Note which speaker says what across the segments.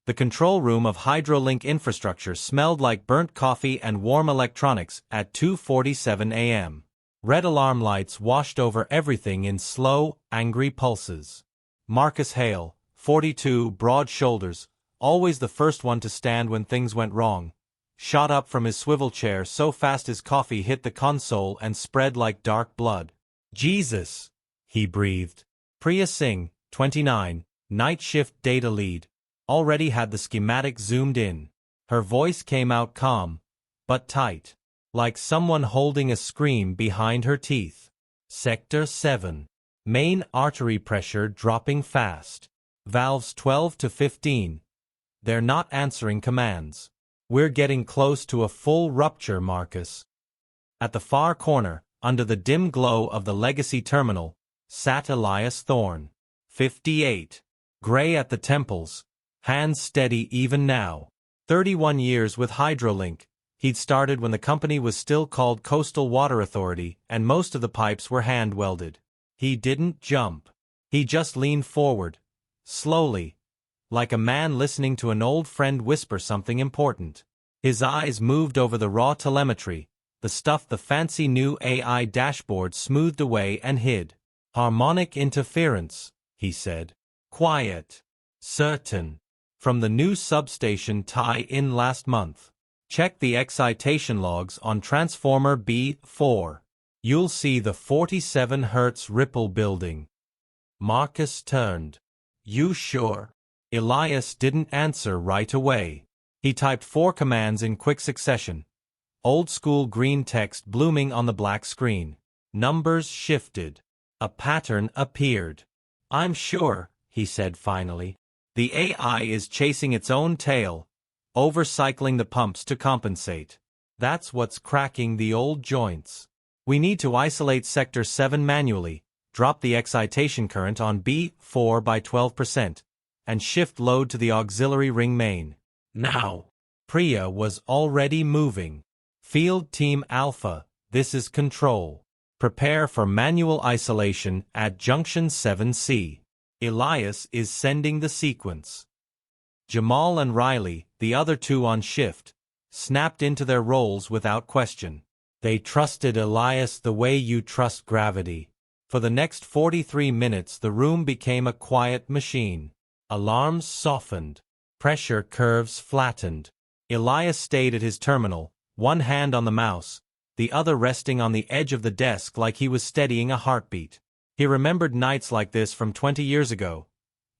Speaker 1: The control room of Hydrolink infrastructure smelled like burnt coffee and warm electronics at 2:47 a.m. Red alarm lights washed over everything in slow, angry pulses. Marcus Hale, 42, broad shoulders, always the first one to stand when things went wrong, shot up from his swivel chair so fast his coffee hit the console and spread like dark blood. "Jesus," he breathed. Priya Singh, 29, night shift data lead, already had the schematic zoomed in. Her voice came out calm, but tight, like someone holding a scream behind her teeth. Sector 7. Main artery pressure dropping fast. Valves 12 to 15. They're not answering commands. We're getting close to a full rupture, Marcus. At the far corner, under the dim glow of the legacy terminal, sat Elias Thorne. 58. Gray at the temples, hands steady even now. 31 years with Hydrolink. He'd started when the company was still called Coastal Water Authority and most of the pipes were hand-welded. He didn't jump. He just leaned forward, slowly, like a man listening to an old friend whisper something important. His eyes moved over the raw telemetry, the stuff the fancy new AI dashboard smoothed away and hid. "Harmonic interference," he said. "Quiet. Certain. From the new substation tie-in last month. Check the excitation logs on transformer B4. You'll see the 47 Hz ripple building." Marcus turned. "You sure?" Elias didn't answer right away. He typed 4 commands in quick succession. Old-school green text blooming on the black screen. Numbers shifted. A pattern appeared. "I'm sure," he said finally. "The AI is chasing its own tail, overcycling the pumps to compensate. That's what's cracking the old joints. We need to isolate Sector 7 manually, drop the excitation current on B4 by 12%, and shift load to the auxiliary ring main. Now." Priya was already moving. "Field Team Alpha, this is Control. Prepare for manual isolation at Junction 7C. Elias is sending the sequence." Jamal and Riley, the other 2 on shift, snapped into their roles without question. They trusted Elias the way you trust gravity. For the next 43 minutes the room became a quiet machine. Alarms softened. Pressure curves flattened. Elias stayed at his terminal, one hand on the mouse, the other resting on the edge of the desk like he was steadying a heartbeat. He remembered nights like this from 20 years ago.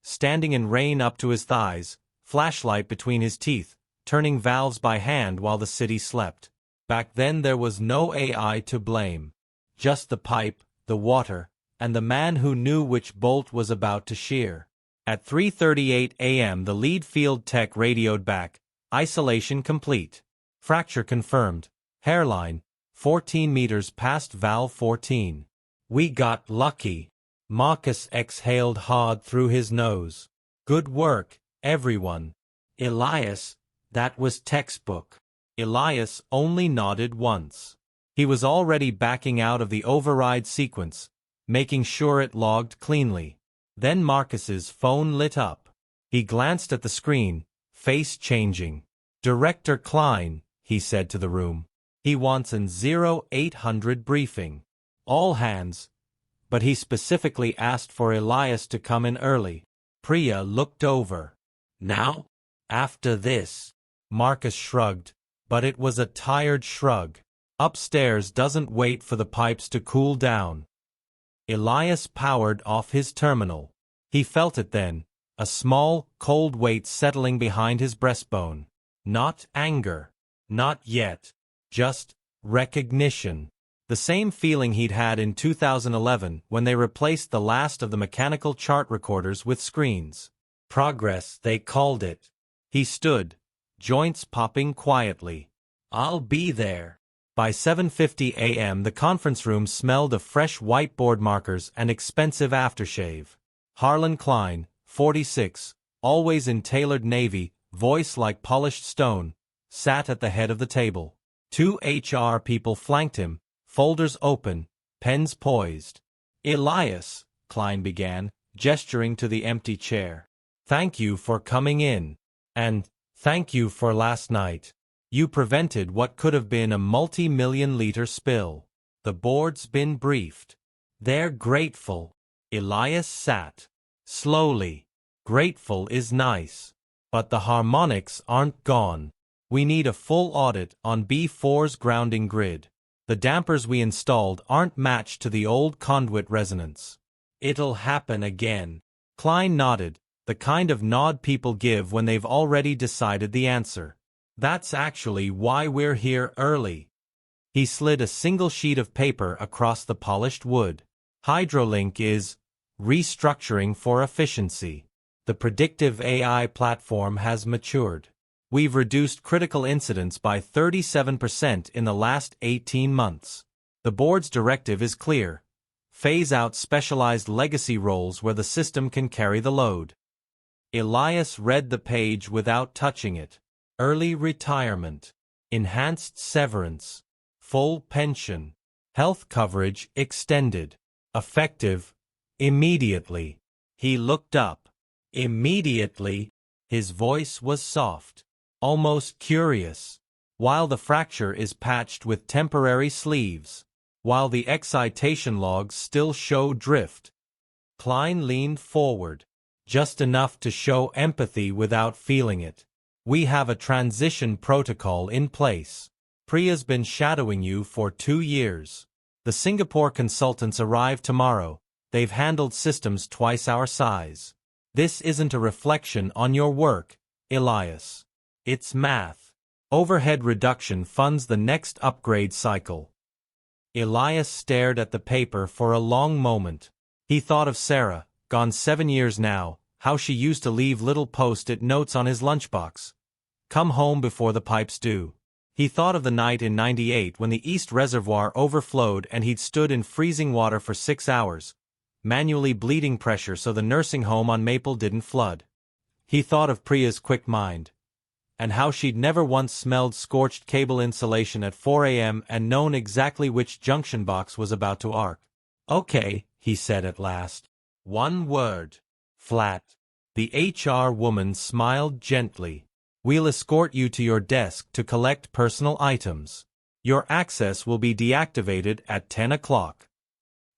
Speaker 1: Standing in rain up to his thighs, flashlight between his teeth, turning valves by hand while the city slept. Back then there was no AI to blame. Just the pipe, the water, and the man who knew which bolt was about to shear. At 3:38 a.m. the lead field tech radioed back. "Isolation complete. Fracture confirmed. Hairline, 14 meters past valve 14. We got lucky." Marcus exhaled hard through his nose. "Good work, everyone." "Elias, that was textbook." Elias only nodded once. He was already backing out of the override sequence, making sure it logged cleanly. Then Marcus's phone lit up. He glanced at the screen, face changing. "Director Klein," he said to the room. "He wants an 0800 briefing. All hands." But he specifically asked for Elias to come in early. Priya looked over. "Now? After this?" Marcus shrugged, but it was a tired shrug. "Upstairs doesn't wait for the pipes to cool down." Elias powered off his terminal. He felt it then, a small, cold weight settling behind his breastbone. Not anger. Not yet. Just recognition. The same feeling he'd had in 2011 when they replaced the last of the mechanical chart recorders with screens. Progress, they called it. He stood, joints popping quietly. "I'll be there." By 7:50 a.m. the conference room smelled of fresh whiteboard markers and expensive aftershave. Harlan Klein, 46, always in tailored navy, voice like polished stone, sat at the head of the table. 2 HR people flanked him, folders open, pens poised. "Elias," Klein began, gesturing to the empty chair. "Thank you for coming in." And thank you for last night. You prevented what could have been a multi-million-liter spill. The board's been briefed. They're grateful. Elias sat. Slowly. Grateful is nice. But the harmonics aren't gone. We need a full audit on B4's grounding grid. The dampers we installed aren't matched to the old conduit resonance. It'll happen again. Klein nodded, the kind of nod people give when they've already decided the answer. That's actually why we're here early. He slid a single sheet of paper across the polished wood. Hydrolink is restructuring for efficiency. The predictive AI platform has matured. We've reduced critical incidents by 37% in the last 18 months. The board's directive is clear. Phase out specialized legacy roles where the system can carry the load. Elias read the page without touching it. Early retirement. Enhanced severance. Full pension. Health coverage extended. Effective. Immediately. He looked up. Immediately. His voice was soft. Almost curious. While the fracture is patched with temporary sleeves. While the excitation logs still show drift. Klein leaned forward. Just enough to show empathy without feeling it. We have a transition protocol in place. Priya's been shadowing you for 2 years. The Singapore consultants arrive tomorrow. They've handled systems twice our size. This isn't a reflection on your work, Elias. It's math. Overhead reduction funds the next upgrade cycle. Elias stared at the paper for a long moment. He thought of Sarah, gone 7 years now, how she used to leave little post-it notes on his lunchbox. Come home before the pipes do. He thought of the night in '98 when the East Reservoir overflowed and he'd stood in freezing water for 6 hours, manually bleeding pressure so the nursing home on Maple didn't flood. He thought of Priya's quick mind, and how she'd never once smelled scorched cable insulation at 4 a.m. and known exactly which junction box was about to arc. Okay, he said at last. One word. Flat. The HR woman smiled gently. We'll escort you to your desk to collect personal items. Your access will be deactivated at 10 o'clock.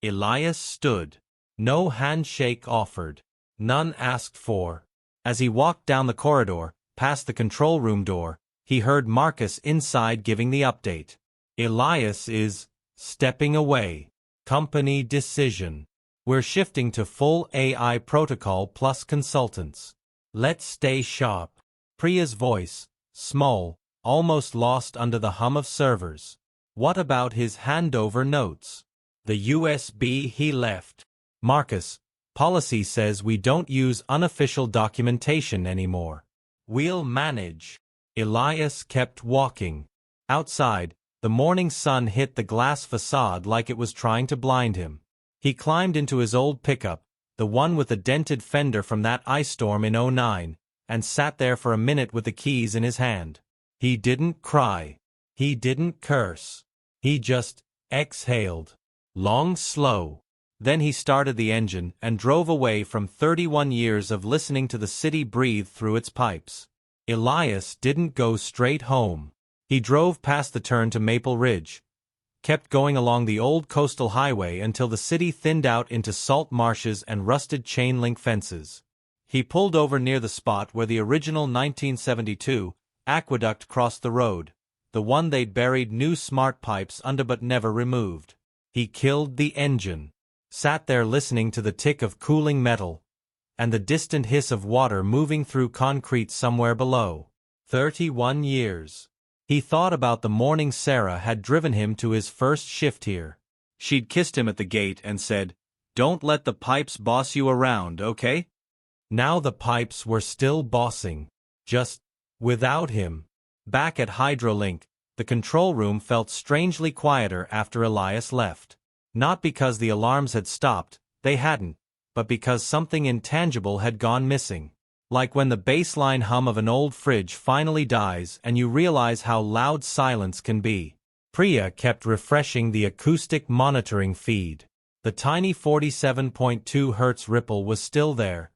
Speaker 1: Elias stood. No handshake offered. None asked for. As he walked down the corridor, past the control room door, he heard Marcus inside giving the update. Elias is stepping away. Company decision. We're shifting to full AI protocol plus consultants. Let's stay sharp. Priya's voice, small, almost lost under the hum of servers. What about his handover notes? The USB he left. Marcus, policy says we don't use unofficial documentation anymore. We'll manage. Elias kept walking. Outside, the morning sun hit the glass facade like it was trying to blind him. He climbed into his old pickup, the one with the dented fender from that ice storm in '09, and sat there for a minute with the keys in his hand. He didn't cry. He didn't curse. He just exhaled. Long, slow. Then he started the engine and drove away from 31 years of listening to the city breathe through its pipes. Elias didn't go straight home. He drove past the turn to Maple Ridge, kept going along the old coastal highway until the city thinned out into salt marshes and rusted chain-link fences. He pulled over near the spot where the original 1972 aqueduct crossed the road, the one they'd buried new smart pipes under but never removed. He killed the engine, sat there listening to the tick of cooling metal, and the distant hiss of water moving through concrete somewhere below. 31 years. He thought about the morning Sarah had driven him to his first shift here. She'd kissed him at the gate and said, "Don't let the pipes boss you around, okay?" Now the pipes were still bossing, just without him. Back at Hydrolink, the control room felt strangely quieter after Elias left. Not because the alarms had stopped, they hadn't, but because something intangible had gone missing. Like when the baseline hum of an old fridge finally dies and you realize how loud silence can be. Priya kept refreshing the acoustic monitoring feed. The tiny 47.2 Hz ripple was still there,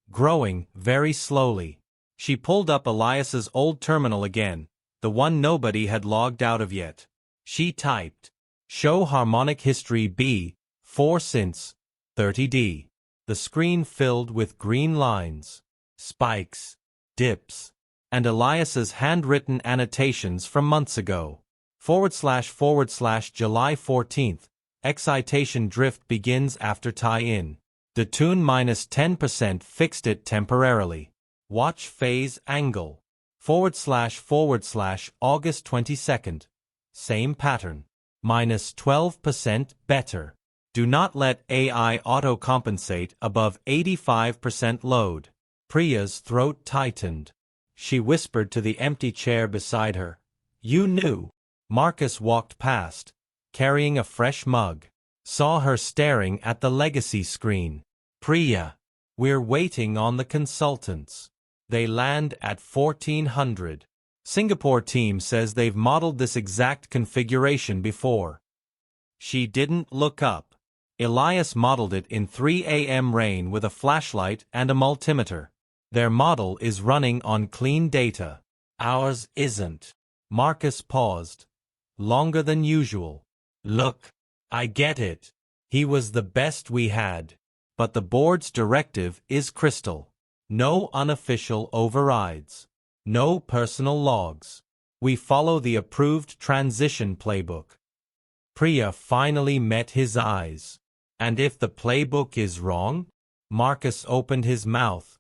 Speaker 1: growing very slowly. She pulled up Elias's old terminal again, the one nobody had logged out of yet. She typed, "Show harmonic history B4 since 30D." The screen filled with green lines, spikes, dips, and Elias's handwritten annotations from months ago. / July 14th, excitation drift begins after tie-in. Detune -10% fixed it temporarily. Watch phase angle. / August 22nd. Same pattern. -12% better. Do not let AI auto-compensate above 85% load. Priya's throat tightened. She whispered to the empty chair beside her. "You knew." Marcus walked past, carrying a fresh mug. Saw her staring at the legacy screen. "Priya, we're waiting on the consultants. They land at 1400. Singapore team says they've modeled this exact configuration before." She didn't look up. Elias modeled it in 3 a.m. rain with a flashlight and a multimeter. Their model is running on clean data. Ours isn't. Marcus paused. Longer than usual. "Look, I get it. He was the best we had. But the board's directive is crystal. No unofficial overrides. No personal logs. We follow the approved transition playbook." Priya finally met his eyes. "And if the playbook is wrong?" Marcus opened his mouth,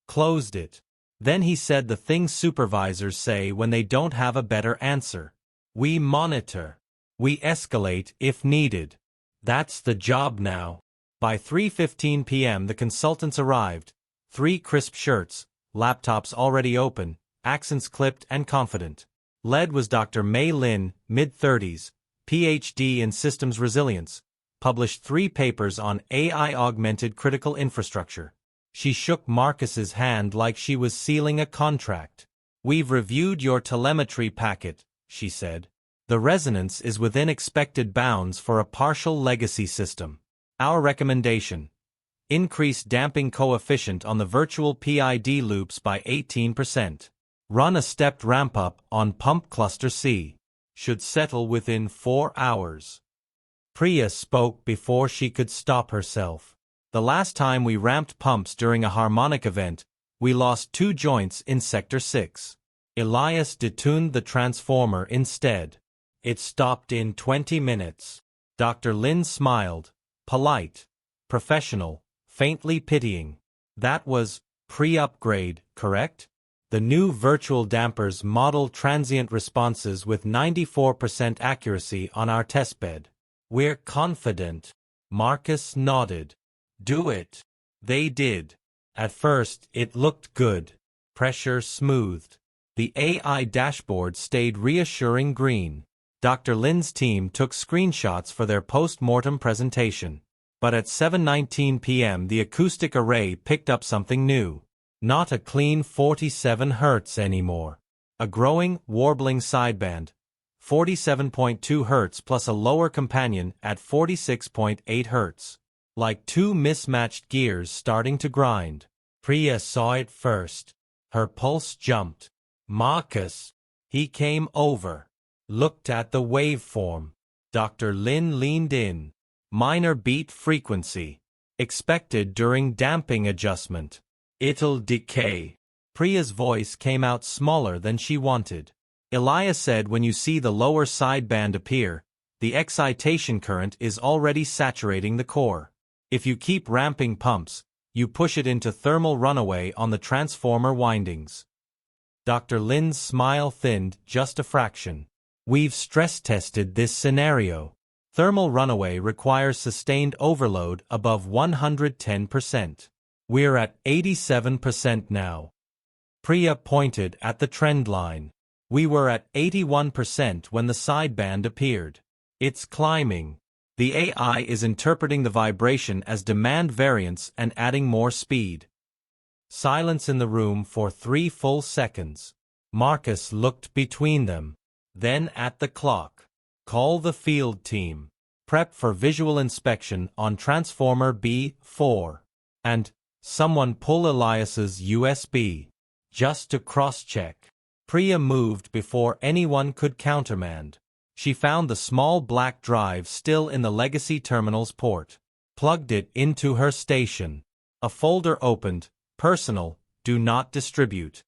Speaker 1: closed it. Then he said the thing supervisors say when they don't have a better answer. "We monitor. We escalate if needed. That's the job now." By 3:15 p.m. the consultants arrived. 3 crisp shirts, laptops already open, accents clipped and confident. Led was Dr. Mei Lin, mid-30s, PhD in Systems Resilience, published 3 papers on AI-augmented critical infrastructure. She shook Marcus's hand like she was sealing a contract. "We've reviewed your telemetry packet," she said. "The resonance is within expected bounds for a partial legacy system. Our recommendation: increase damping coefficient on the virtual PID loops by 18%. Run a stepped ramp-up on pump cluster C. Should settle within 4 hours." Priya spoke before she could stop herself. "The last time we ramped pumps during a harmonic event, we lost 2 joints in Sector 6. Elias detuned the transformer instead. It stopped in 20 minutes. Dr. Lin smiled, polite, professional, faintly pitying. "That was pre-upgrade, correct? The new virtual dampers model transient responses with 94% accuracy on our testbed. We're confident." Marcus nodded. "Do it." They did. At first, it looked good. Pressure smoothed. The AI dashboard stayed reassuring green. Dr. Lin's team took screenshots for their post-mortem presentation. But at 7:19 p.m. the acoustic array picked up something new. Not a clean 47 Hz anymore. A growing, warbling sideband. 47.2 Hz plus a lower companion at 46.8 Hz. Like 2 mismatched gears starting to grind. Priya saw it first. Her pulse jumped. "Marcus." He came over. Looked at the waveform. Dr. Lin leaned in. "Minor beat frequency. Expected during damping adjustment. It'll decay." Priya's voice came out smaller than she wanted. "Elias said when you see the lower sideband appear, the excitation current is already saturating the core. If you keep ramping pumps, you push it into thermal runaway on the transformer windings." Dr. Lin's smile thinned just a fraction. "We've stress-tested this scenario. Thermal runaway requires sustained overload above 110%. We're at 87% now." Priya pointed at the trend line. "We were at 81% when the sideband appeared. It's climbing. The AI is interpreting the vibration as demand variance and adding more speed." Silence in the room for 3 full seconds. Marcus looked between them. Then at the clock. "Call the field team. Prep for visual inspection on transformer B4. And someone pull Elias's USB." just to cross-check. Priya moved before anyone could countermand. She found the small black drive still in the legacy terminal's port. Plugged it into her station. A folder opened, personal, do not distribute.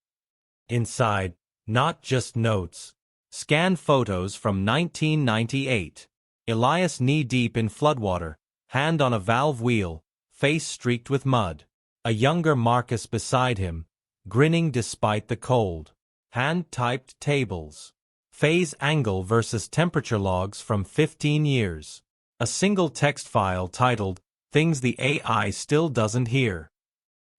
Speaker 1: Inside, not just notes. Scanned photos from 1998. Elias knee-deep in floodwater, hand on a valve wheel, face streaked with mud. A younger Marcus beside him, grinning despite the cold. Hand-typed tables. Phase angle versus temperature logs from 15 years. A single text file titled, Things the AI Still Doesn't Hear.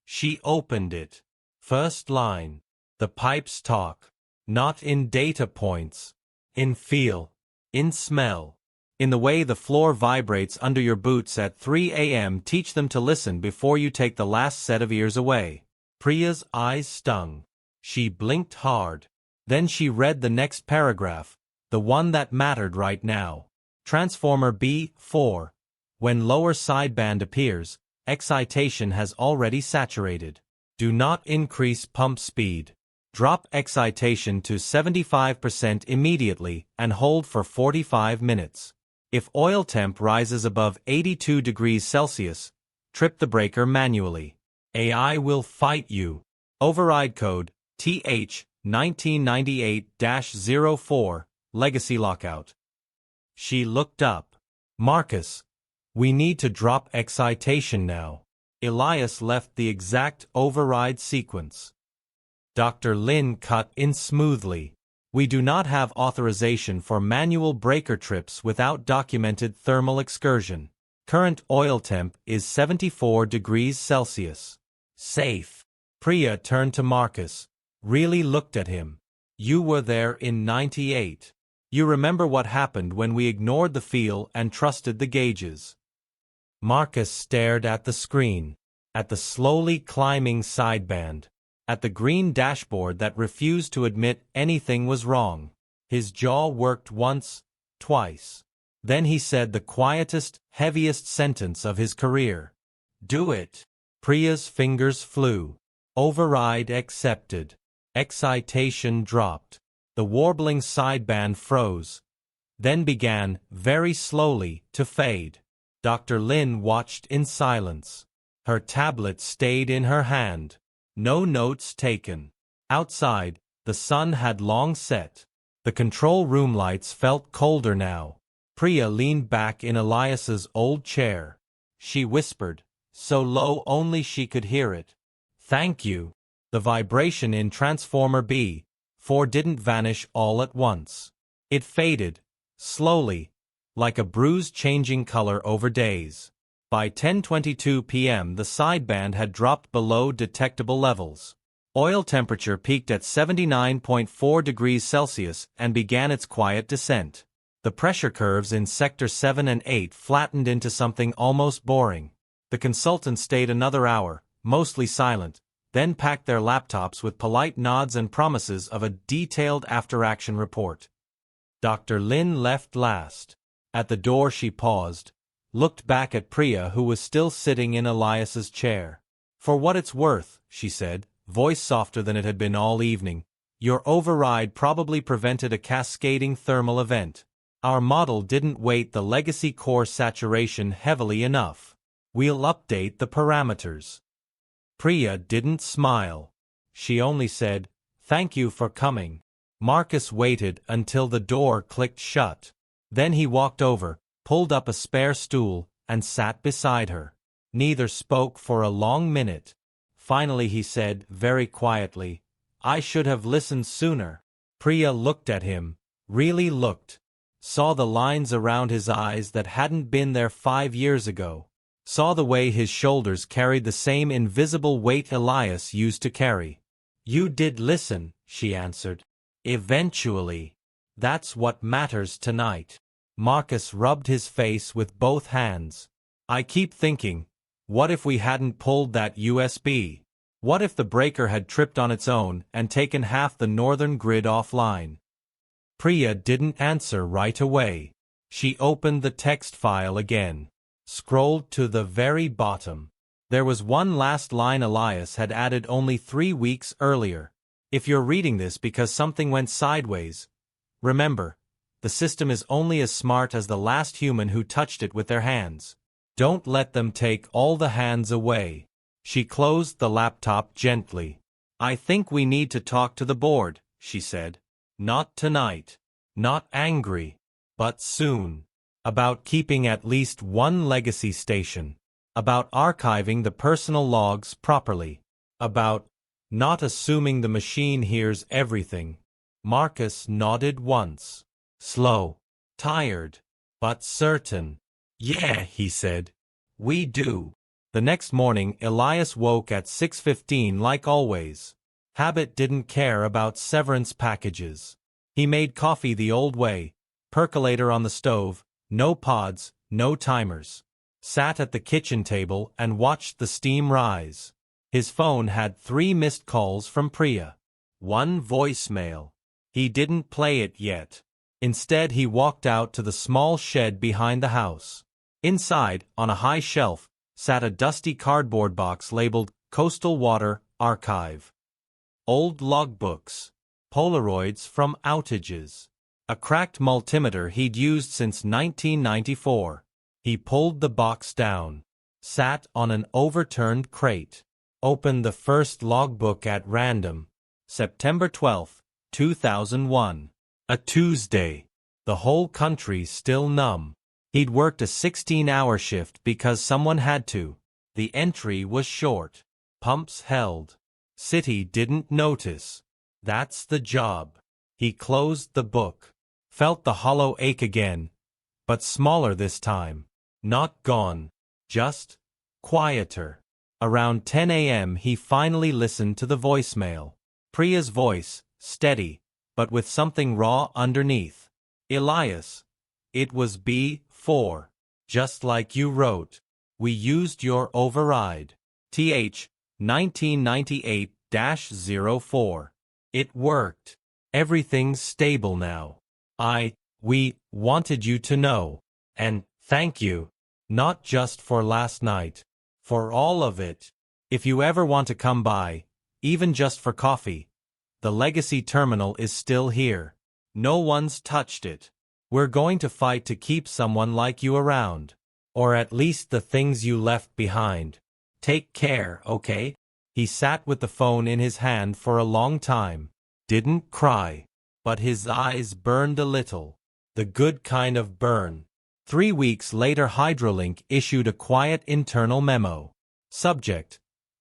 Speaker 1: She opened it. First line. The pipes talk. Not in data points. In feel. In smell. In the way the floor vibrates under your boots at 3 a.m. Teach them to listen before you take the last set of ears away. Priya's eyes stung. She blinked hard. Then she read the next paragraph, the one that mattered right now. Transformer B4. When lower sideband appears, excitation has already saturated. Do not increase pump speed. Drop excitation to 75% immediately and hold for 45 minutes. If oil temp rises above 82 degrees Celsius, trip the breaker manually. AI will fight you. Override code, TH 1998-04, Legacy Lockout. She looked up. Marcus, we need to drop excitation now. Elias left the exact override sequence. Dr. Lin cut in smoothly. We do not have authorization for manual breaker trips without documented thermal excursion. Current oil temp is 74 degrees Celsius. Safe. Priya turned to Marcus. Really looked at him. You were there in 98. You remember what happened when we ignored the feel and trusted the gauges. Marcus stared at the screen, at the slowly climbing sideband, at the green dashboard that refused to admit anything was wrong. His jaw worked once, twice. Then he said the quietest, heaviest sentence of his career. Do it. Priya's fingers flew. Override accepted. Excitation dropped. The warbling sideband froze, then began, very slowly, to fade. Dr. Lin watched in silence. Her tablet stayed in her hand. No notes taken. Outside, the sun had long set. The control room lights felt colder now. Priya leaned back in Elias's old chair. She whispered, so low only she could hear it. Thank you. The vibration in Transformer B4 didn't vanish all at once. It faded, slowly, like a bruise changing color over days. By 10:22 p.m. the sideband had dropped below detectable levels. Oil temperature peaked at 79.4 degrees Celsius and began its quiet descent. The pressure curves in Sector 7 and 8 flattened into something almost boring. The consultants stayed another hour, mostly silent, then packed their laptops with polite nods and promises of a detailed after-action report. Dr. Lin left last. At the door she paused, looked back at Priya who was still sitting in Elias's chair. For what it's worth, she said, voice softer than it had been all evening, your override probably prevented a cascading thermal event. Our model didn't weight the legacy core saturation heavily enough. We'll update the parameters. Priya didn't smile. She only said, thank you for coming. Marcus waited until the door clicked shut. Then he walked over, pulled up a spare stool, and sat beside her. Neither spoke for a long minute. Finally he said, very quietly, I should have listened sooner. Priya looked at him, really looked. Saw the lines around his eyes that hadn't been there 5 years ago. Saw the way his shoulders carried the same invisible weight Elias used to carry. You did listen, she answered. Eventually. That's what matters tonight. Marcus rubbed his face with both hands. I keep thinking, what if we hadn't pulled that USB? What if the breaker had tripped on its own and taken half the northern grid offline? Priya didn't answer right away. She opened the text file again. Scrolled to the very bottom. There was one last line Elias had added only 3 weeks earlier. If you're reading this because something went sideways, remember, the system is only as smart as the last human who touched it with their hands. Don't let them take all the hands away. She closed the laptop gently. I think we need to talk to the board, she said. Not tonight. Not angry. But soon. About keeping at least one legacy station. About archiving the personal logs properly. About not assuming the machine hears everything. Marcus nodded once. Slow. Tired. But certain. Yeah, he said. We do. The next morning Elias woke at 6:15 like always. Habit didn't care about severance packages. He made coffee the old way, percolator on the stove, no pods, no timers. Sat at the kitchen table and watched the steam rise. His phone had 3 missed calls from Priya. 1 voicemail. He didn't play it yet. Instead he walked out to the small shed behind the house. Inside, on a high shelf, sat a dusty cardboard box labeled Coastal Water Archive. Old logbooks. Polaroids from outages. A cracked multimeter he'd used since 1994. He pulled the box down. Sat on an overturned crate. Opened the first logbook at random. September 12, 2001. A Tuesday. The whole country still numb. He'd worked a 16-hour shift because someone had to. The entry was short. Pumps held. City didn't notice. That's the job. He closed the book. Felt the hollow ache again, but smaller this time. Not gone. Just quieter. Around 10 a.m. he finally listened to the voicemail. Priya's voice, steady, but with something raw underneath. Elias. It was B4. Just like you wrote. We used your override. TH 1998-04. It worked. Everything's stable now. We wanted you to know. And thank you. Not just for last night. For all of it. If you ever want to come by, even just for coffee, the legacy terminal is still here. No one's touched it. We're going to fight to keep someone like you around. Or at least the things you left behind. Take care, okay? He sat with the phone in his hand for a long time. Didn't cry. But his eyes burned a little. The good kind of burn. 3 weeks later Hydrolink issued a quiet internal memo. Subject: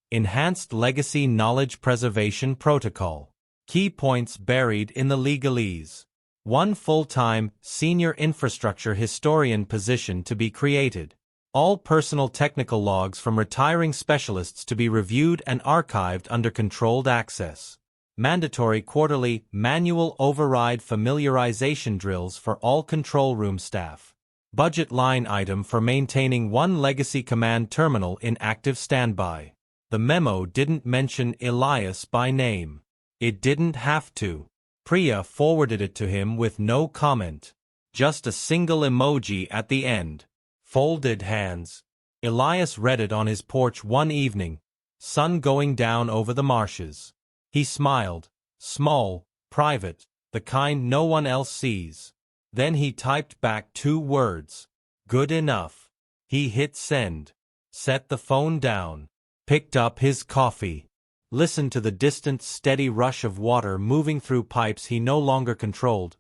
Speaker 1: Enhanced Legacy Knowledge Preservation Protocol. Key points buried in the legalese. 1 full-time, senior infrastructure historian position to be created. All personal technical logs from retiring specialists to be reviewed and archived under controlled access. Mandatory quarterly manual override familiarization drills for all control room staff. Budget line item for maintaining 1 legacy command terminal in active standby. The memo didn't mention Elias by name. It didn't have to. Priya forwarded it to him with no comment. Just a single emoji at the end. Folded hands. Elias read it on his porch one evening. Sun going down over the marshes. He smiled. Small, private, the kind no one else sees. Then he typed back 2 words. Good enough. He hit send. Set the phone down. Picked up his coffee. Listened to the distant steady rush of water moving through pipes he no longer controlled,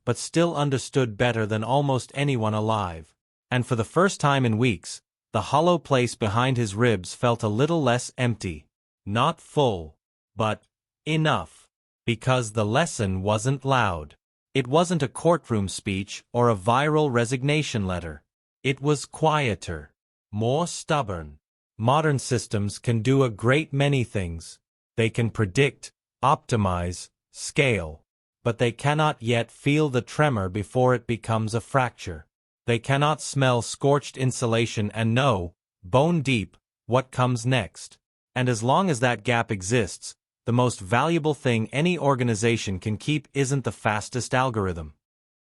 Speaker 1: but still understood better than almost anyone alive. And for the first time in weeks, the hollow place behind his ribs felt a little less empty. Not full, but enough. Because the lesson wasn't loud. It wasn't a courtroom speech or a viral resignation letter. It was quieter. More stubborn. Modern systems can do a great many things. They can predict, optimize, scale. But they cannot yet feel the tremor before it becomes a fracture. They cannot smell scorched insulation and know, bone deep, what comes next. And as long as that gap exists, the most valuable thing any organization can keep isn't the fastest algorithm.